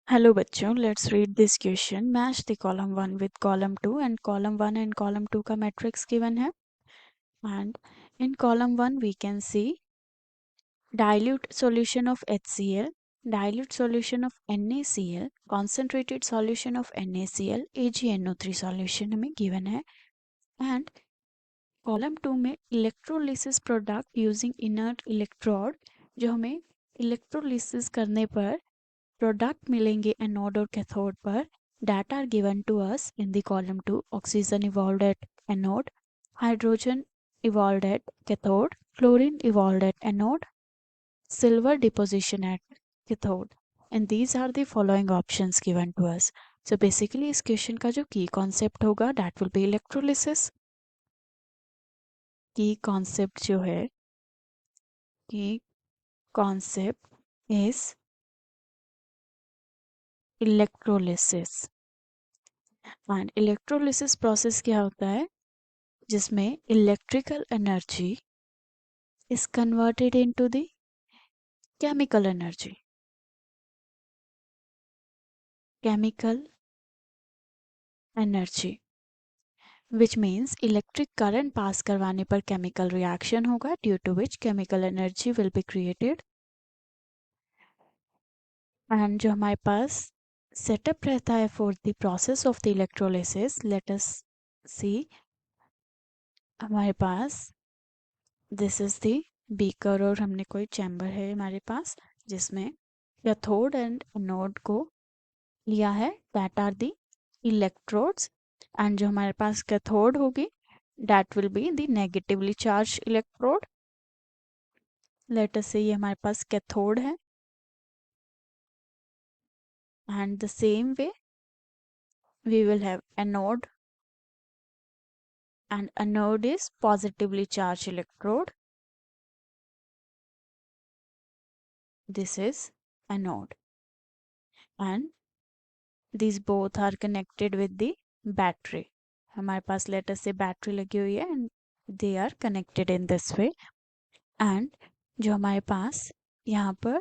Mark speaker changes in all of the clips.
Speaker 1: Hello बच्चों, let's read this question. Match the column 1 with column 2 and column 1 and column 2 का matrix given है. And in column 1 we can see dilute solution of HCl, dilute solution of NaCl, concentrated solution of NaCl, AgNO3 solution हमें given है. And column 2 में electrolysis product using inert electrode जो हमें electrolysis करने पर product मिलेंगे anode और cathode पर that are given to us in the column 2. Oxygen evolved at anode, hydrogen evolved at cathode, chlorine evolved at anode, silver deposition at cathode, and these are the following options given to us. So basically इस question का जो की concept होगा that will be electrolysis. की concept जो है की concept is electrolysis. And electrolysis process क्या होता है जिसमें electrical energy is converted into the chemical energy. Chemical energy which means electric current pass करवाने पर केमिकल रिएक्शन होगा due to which chemical energy will be created. And जो हमारे पास सेटअप रहता है for the process of the electrolysis, let us see. हमारे पास दिस इज द बीकर और हमने कोई चैम्बर है हमारे पास जिसमें कैथोड एंड एनोड को लिया है. That are the electrodes. And जो हमारे पास कैथोड होगी that will be the negatively charge electrode. Let us say ये हमारे पास कैथोड है. And the same way we will have anode and anode is positively charged electrode. This is anode and these both are connected with the battery. हमारे पास let us say battery लगी हुई है and they are connected in this way. and जो हमारे पास यहाँ पर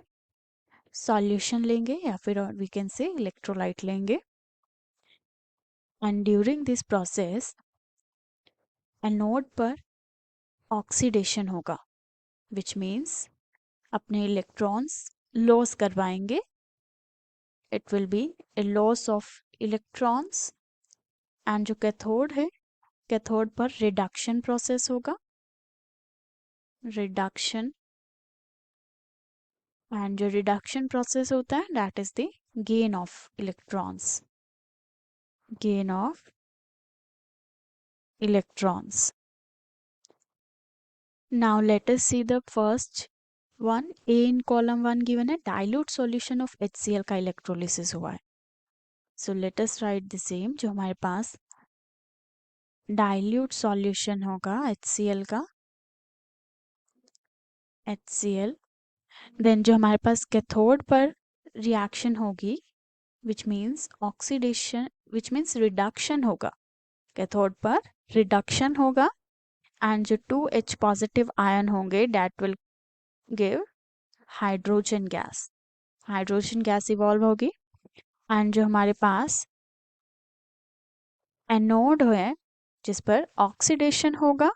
Speaker 1: solution लेंगे या फिर we can say electrolyte लेंगे. and during this process anode पर ऑक्सीडेशन होगा which means अपने इलेक्ट्रॉन्स लॉस करवाएंगे. it will be a loss of electrons. And जो कैथोड है कैथोड पर रिडक्शन प्रोसेस होगा. रिडक्शन एंड जो रिडक्शन प्रोसेस होता है that is the gain of electrons. Gain of electrons. Now let us see the first one. A in column 1 given है dilute solution of HCl का electrolysis हुआ है. So let us right the same. जो हमारे पास dilute solution होगा HCl का HCl. Then जो हमारे पास कैथोड पर रिएक्शन होगी which means oxidation which means reduction होगा. कैथोड पर रिडक्शन होगा एंड जो 2H पॉजिटिव आयन होंगे that will give hydrogen gas. Hydrogen gas evolve होगी. एंड जो हमारे पास एनोड है जिस पर ऑक्सीडेशन होगा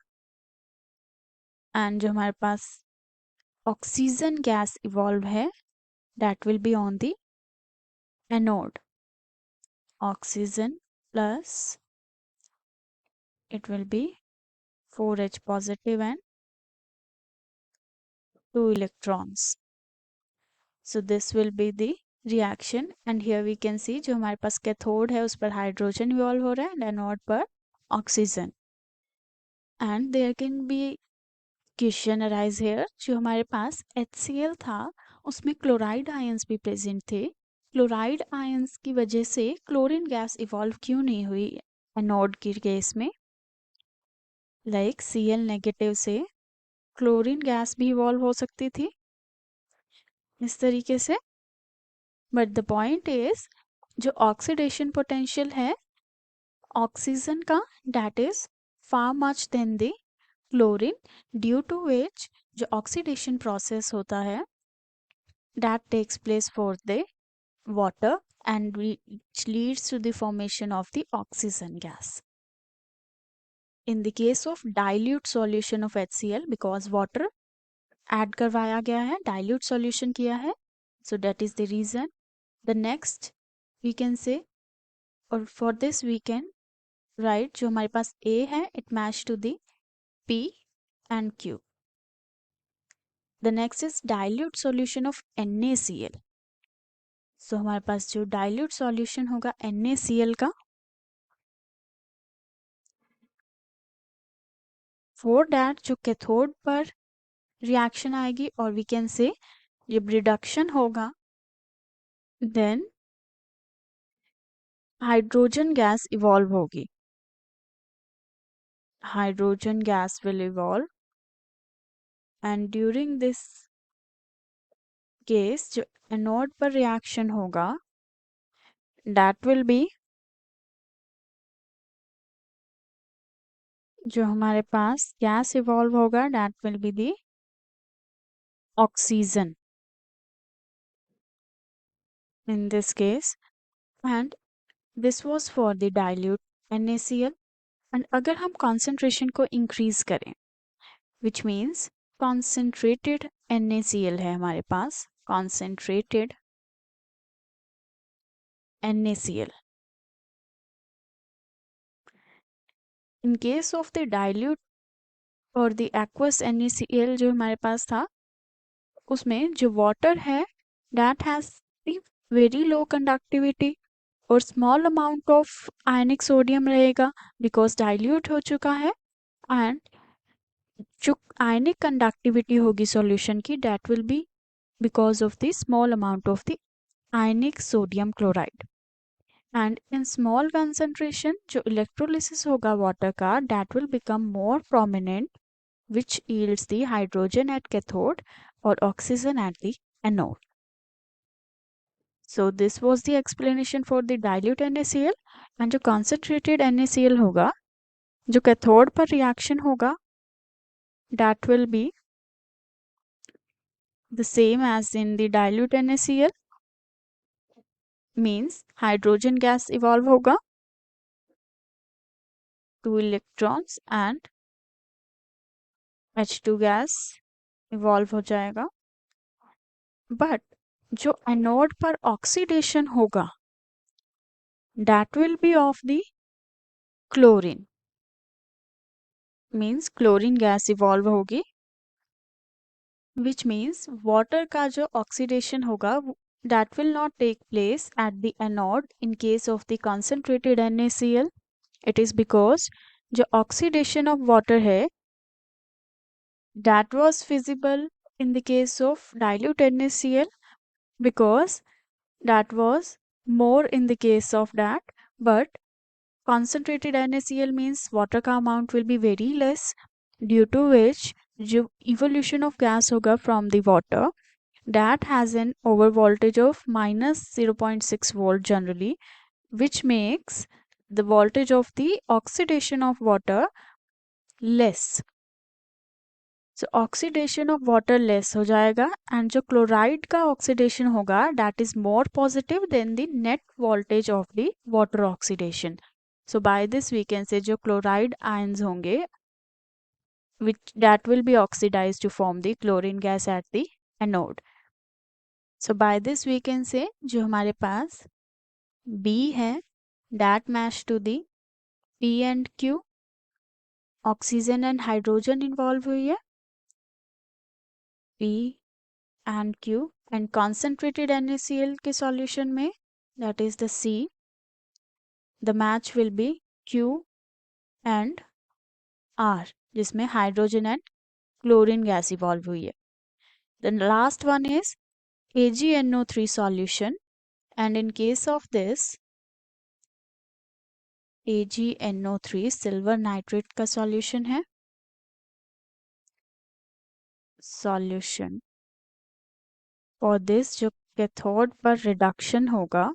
Speaker 1: एंड जो हमारे पास ऑक्सीजन गैस इवॉल्व है that will be on the anode. Oxygen plus it will be 4H positive and 2 electrons. So this will be the reaction and here we can see जो हमारे पास cathode है उस पर hydrogen evolve हो रहा है एंड एनोड पर oxygen. And there can be question arise here. जो हमारे पास HCl था उसमें क्लोराइड आयंस भी प्रेजेंट थे. क्लोराइड आयंस की वजह से क्लोरीन गैस इवॉल्व क्यों नहीं हुई एनोड की केस में. लाइक Cl नेगेटिव से क्लोरीन गैस भी इवॉल्व हो सकती थी इस तरीके से. बट द पॉइंट इज जो ऑक्सीडेशन पोटेंशियल है ऑक्सीजन का that is far much than the chlorine due to which जो ऑक्सीडेशन प्रोसेस होता है that takes place for the water and which leads to the formation of the oxygen gas. In the case of dilute solution of HCl, because water add करवाया गया है, dilute solution किया है, so that is the reason. The next we can say, or for this we can write, जो हमारे पास A है, it match to the P and Q. The next is dilute solution of NaCl. So हमारे पास जो dilute solution होगा NaCl का, for that जो cathode पर reaction आएगी, और वी कैन से जब रिडक्शन होगा देन हाइड्रोजन गैस इवॉल्व होगी. Hydrogen gas will evolve, and during this case जो एनोड पर रिएक्शन होगा दैट विल बी, जो हमारे पास गैस इवॉल्व होगा that will be the oxygen in this case, and this was for the dilute NaCl. and अगर हम concentration को increase करें, which means concentrated NaCl है हमारे पास, concentrated NaCl. In case of the dilute और the aqueous NaCl जो हमारे पास था, उसमें जो water है that has the very low conductivity और small amount of ionic sodium रहेगा because dilute हो चुका है, and जो ionic conductivity होगी solution की that will be because of the small amount of the ionic sodium chloride. and in small concentration जो electrolysis होगा water का that will become more prominent, which yields the hydrogen at cathode or oxygen at the anode. So this was the explanation for the dilute NaCl. and जो concentrated NaCl होगा, जो cathode पर reaction होगा that will be the same as in the dilute NaCl, means hydrogen gas evolve होगा, 2 electrons and H2 gas evolve हो जाएगा. but जो anode पर ऑक्सीडेशन होगा that will be of the chlorine, means chlorine gas evolve होगी, which means water का जो oxidation होगा that will not take place at the anode in case of the concentrated NaCl. It is because जो oxidation of water है that was feasible in the case of dilute NaCl because that was more in the case of that, but concentrated NaCl means water का amount will be very less, due to which जो evolution of gas होगा from the water that has an over voltage of minus 0.6 volt generally, which makes the voltage of the oxidation of water less. So oxidation of water less हो जाएगा, and जो chloride का oxidation होगा that is more positive than the net voltage of the water oxidation. So by this we can say जो chloride ions होंगे which that will be oxidized to form the chlorine gas at the anode. So by this we can say जो हमारे पास B है that match to the P and Q, oxygen and hydrogen involved हुई है, P and Q, and concentrated NaCl के solution में that is the C, the match will be Q and R जिसमें hydrogen and chlorine gas evolve हुई है. The last one is AgNO3 solution, and in case of this AgNO3 silver nitrate का solution है. Solution for this जो cathode पर reduction होगा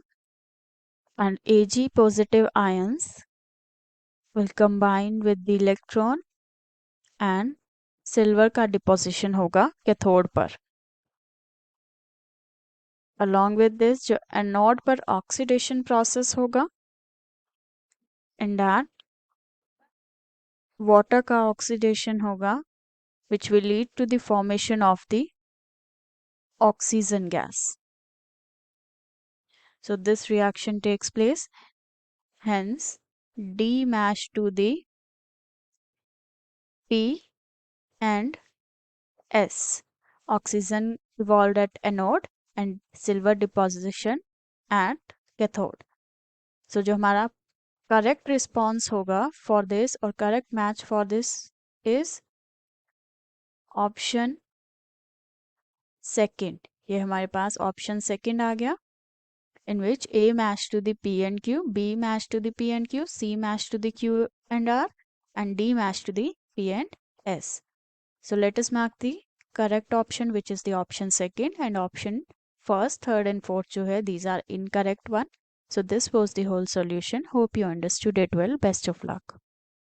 Speaker 1: and Ag positive ions will combine with the electron and silver का deposition होगा cathode पर. along with this जो anode पर oxidation process होगा, in that water का oxidation होगा which will lead to the formation of the oxygen gas. So this reaction takes place, hence D match to the P and S. Oxygen evolved at anode and silver deposition at cathode. So जो हमारा correct response होगा for this or correct match for this is option second. ये हमारे पास option second आ गया, in which A matched to the P and Q, B matched to the P and Q, C matched to the Q and R, and D matched to the P and S. So let us mark the correct option, which is the option second, and option first, third and fourth जो है, these are incorrect one. So this was the whole solution. Hope you understood it well. Best of luck.